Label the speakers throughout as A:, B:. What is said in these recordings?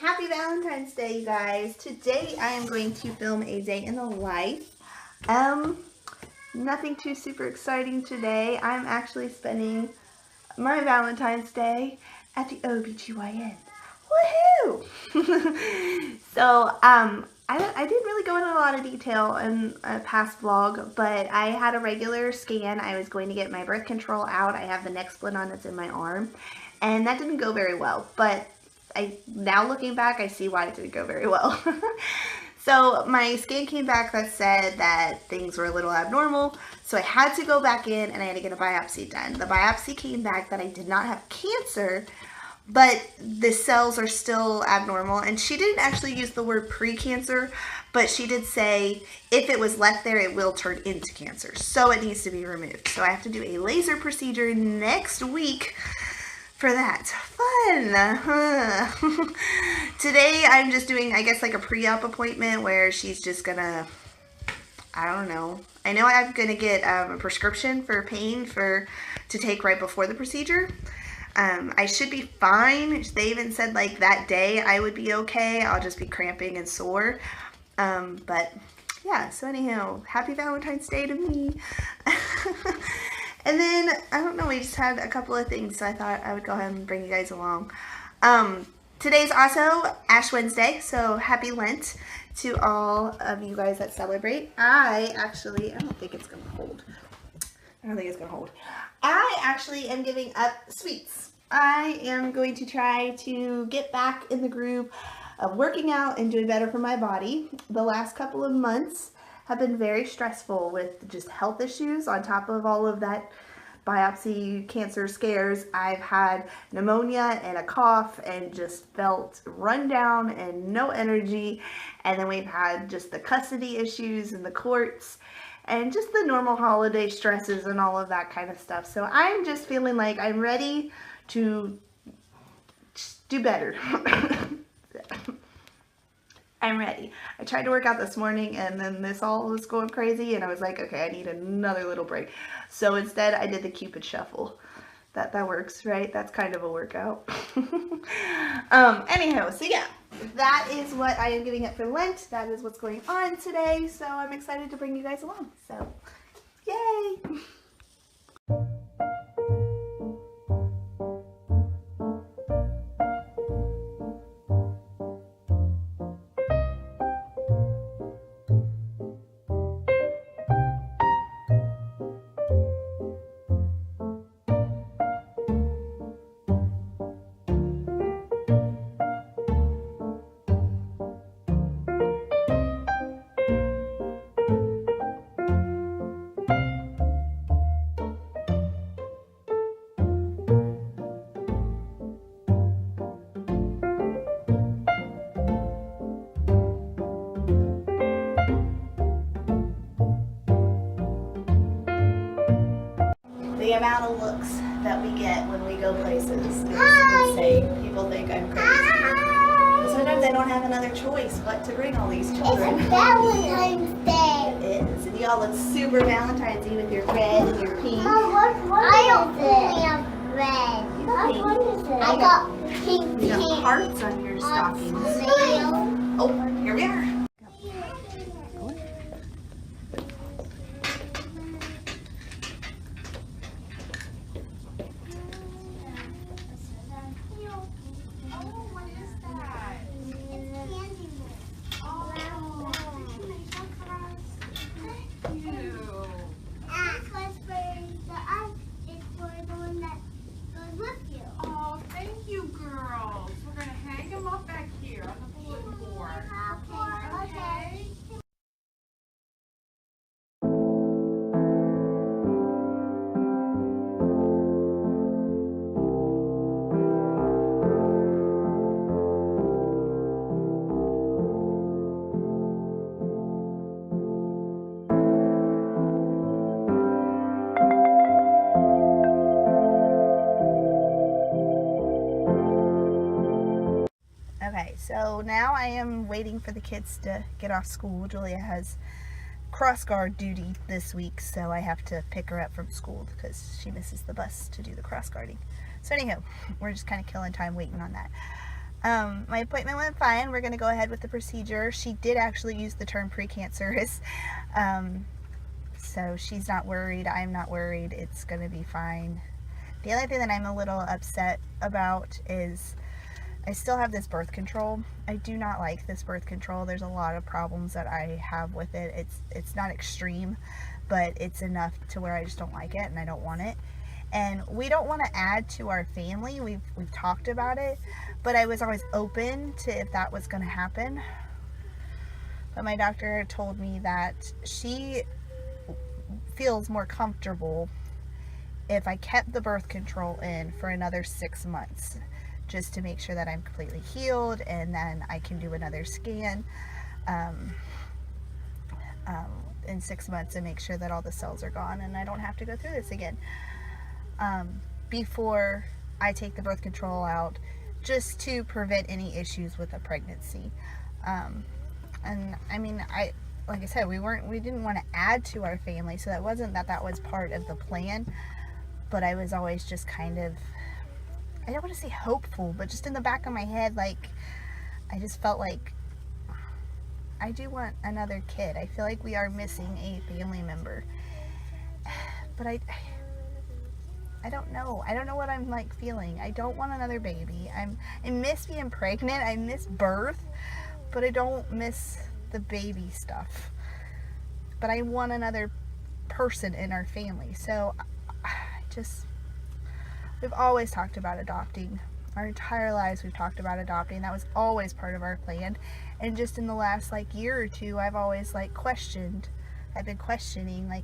A: Happy Valentine's Day, you guys. Today I am going to film a day in the life. Nothing too super exciting today. I'm actually spending my Valentine's Day at the OBGYN. Woohoo! So, I didn't really go into a lot of detail in a past vlog, but I had a regular scan. I was going to get my birth control out. I have the neck splint on that's in my arm, and that didn't go very well, but now looking back, I see why it didn't go very well. So my scan came back that said that things were a little abnormal, so I had to go back in and I had to get a biopsy done. The biopsy came back that I did not have cancer, but the cells are still abnormal, and she didn't actually use the word precancer, but she did say if it was left there, it will turn into cancer, so it needs to be removed. So I have to do a laser procedure next week for that. Fun. Today I'm just doing, I guess, like a pre-op appointment where she's just gonna, I don't know. I know I'm gonna get a prescription for pain to take right before the procedure. I should be fine. They even said like that day I would be okay. I'll just be cramping and sore. But yeah, so anyhow, happy Valentine's Day to me. And then, I don't know, we just had a couple of things, so I thought I would go ahead and bring you guys along. Today's also Ash Wednesday, so happy Lent to all of you guys that celebrate. I don't think it's going to hold. I actually am giving up sweets. I am going to try to get back in the groove of working out and doing better for my body. The last couple of months have been very stressful with just health issues. On top of all of that biopsy cancer scares, I've had pneumonia and a cough and just felt run down and no energy. And then we've had just the custody issues in the courts and just the normal holiday stresses and all of that kind of stuff. So I'm just feeling like I'm ready to do better. I'm ready. I tried to work out this morning and then this all was going crazy and I was like, okay, I need another little break. So instead I did the Cupid shuffle. That works, right? That's kind of a workout. Anyhow, so yeah, that is what I am giving up for Lent. That is what's going on today. So I'm excited to bring you guys along. So, yay! The amount of looks that we get when we go places is insane. People think I'm crazy. Sometimes I don't have another choice but to bring all these children.
B: It's Valentine's Day.
A: It is. And y'all look super Valentine's-y with your red and your pink.
B: I don't have red. I got pink.
A: You got hearts on your stockings. Oh, here we are. Okay, so now I am waiting for the kids to get off school. Julia has cross guard duty this week, so I have to pick her up from school because she misses the bus to do the cross guarding. So anyhow, we're just kind of killing time waiting on that. My appointment went fine. We're going to go ahead with the procedure. She did actually use the term precancerous. So she's not worried. I'm not worried. It's going to be fine. The only thing that I'm a little upset about is I still have this birth control. I do not like this birth control. There's a lot of problems that I have with it. It's not extreme, but it's enough to where I just don't like it and I don't want it. And we don't want to add to our family. We've talked about it, but I was always open to if that was going to happen. But my doctor told me that she feels more comfortable if I kept the birth control in for another 6 months, just to make sure that I'm completely healed, and then I can do another scan in 6 months and make sure that all the cells are gone and I don't have to go through this again before I take the birth control out, just to prevent any issues with a pregnancy. And I mean, like I said, we didn't want to add to our family, so that wasn't that was part of the plan, but I was always just kind of, I don't want to say hopeful, but just in the back of my head, like, I just felt like I do want another kid. I feel like we are missing a family member, but I don't know. I don't know what I'm like feeling. I don't want another baby. I miss being pregnant. I miss birth, but I don't miss the baby stuff. But I want another person in our family. So we've always talked about adopting. Our entire lives we've talked about adopting. That was always part of our plan. And just in the last year or two, I've always been questioning,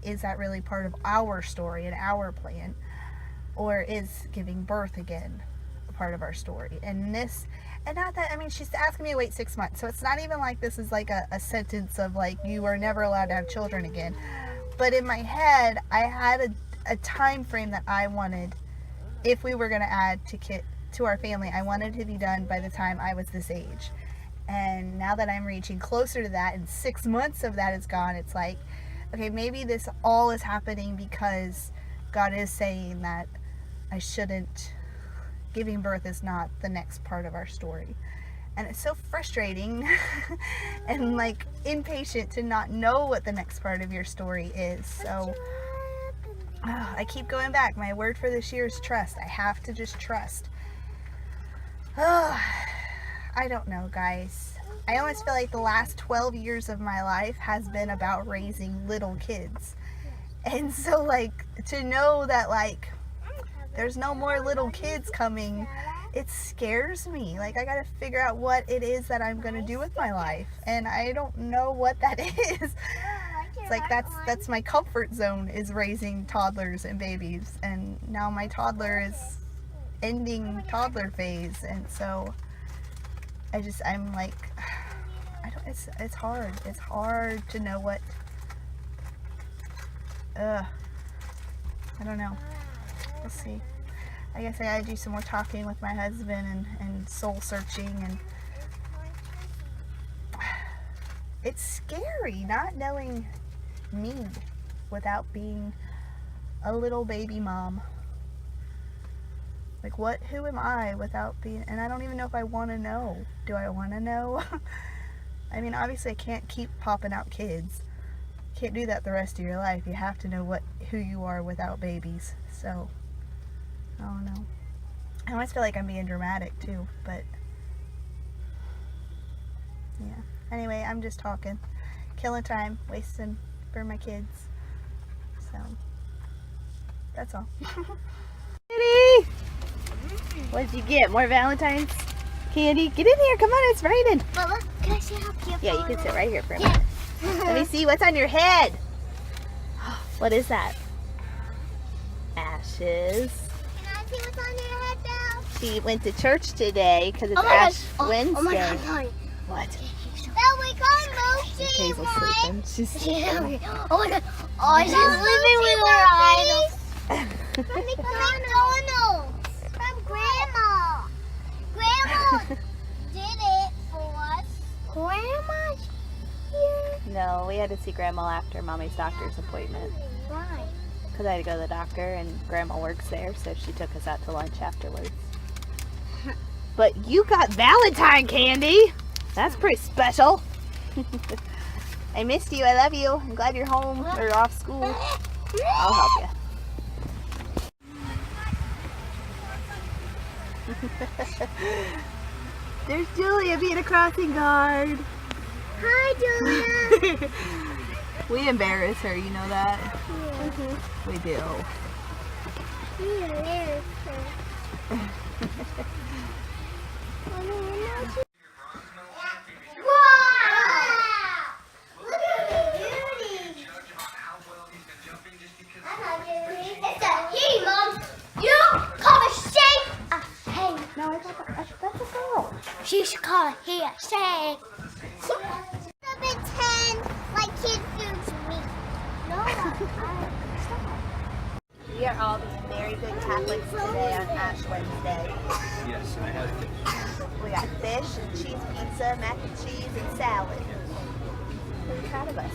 A: is that really part of our story and our plan? Or is giving birth again a part of our story? And not that, I mean, she's asking me to wait 6 months, so it's not even like this is a sentence of you are never allowed to have children again. But in my head, I had a time frame that I wanted, if we were going to add to our family, I wanted to be done by the time I was this age. And now that I'm reaching closer to that, and 6 months of that is gone, it's like, okay, maybe this all is happening because God is saying that giving birth is not the next part of our story. And it's so frustrating and impatient to not know what the next part of your story is. So I keep going back. My word for this year is trust. I have to just trust. I don't know, guys. I almost feel like the last 12 years of my life has been about raising little kids. And so to know that there's no more little kids coming, it scares me. I gotta figure out what it is that I'm gonna do with my life, and I don't know what that is. It's that's my comfort zone, is raising toddlers and babies, and now my toddler is ending toddler phase, and so I'm it's hard to know what. I don't know. We'll see. I guess I gotta do some more talking with my husband and soul searching, and it's scary not knowing me without being a little baby mom. Who am I without being, and I don't even know if I want to know. Do I want to know? I mean, obviously I can't keep popping out kids. Can't do that the rest of your life. You have to know who you are without babies. So I don't know. I always feel like I'm being dramatic too, but yeah. Anyway, I'm just talking, killing time, wasting for my kids. So that's all. Kitty, what did you get? More Valentine's candy? Get in here, come on, it's raining.
B: Mama, can I see how beautiful?
A: Yeah, you can sit right here for a minute. Let me see what's on your head. What is that? Ashes.
B: Can I see what's on your head now?
A: She went to church today because it's Ash Wednesday.
B: Oh my God, sorry.
A: What?
B: Oh my God, Lucy.
A: Hazel's sleeping. She's sleeping.
B: Oh my God. Oh, she's sleeping with her eyes. Mommy, McDonald's from Grandma. Grandma did it for us. Grandma's here.
A: No, we had to see Grandma after Mommy's doctor's appointment.
B: Why?
A: Because I had to go to the doctor and Grandma works there, so she took us out to lunch afterwards. But you got Valentine candy. That's pretty special. I missed you. I love you. I'm glad you're home or off school. I'll help you. There's Julia being a crossing guard.
B: Hi, Julia.
A: We embarrass her, you know that?
B: Yeah.
A: We do.
B: We embarrass her. Wow! Look at the beauty. It's a he, Mom. You call a shake a hey.
A: No, I thought that's a girl.
B: She should call it he a shake. Number 10, like kids do to me. No,
A: We are all being very good Catholics today on Ash Wednesday.
C: Yes, I have fish.
A: We got fish and cheese pizza, mac and cheese, and salad. Pretty proud of us.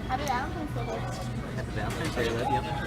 A: Happy Valentine's Day.
C: Happy Valentine's Day, I love you.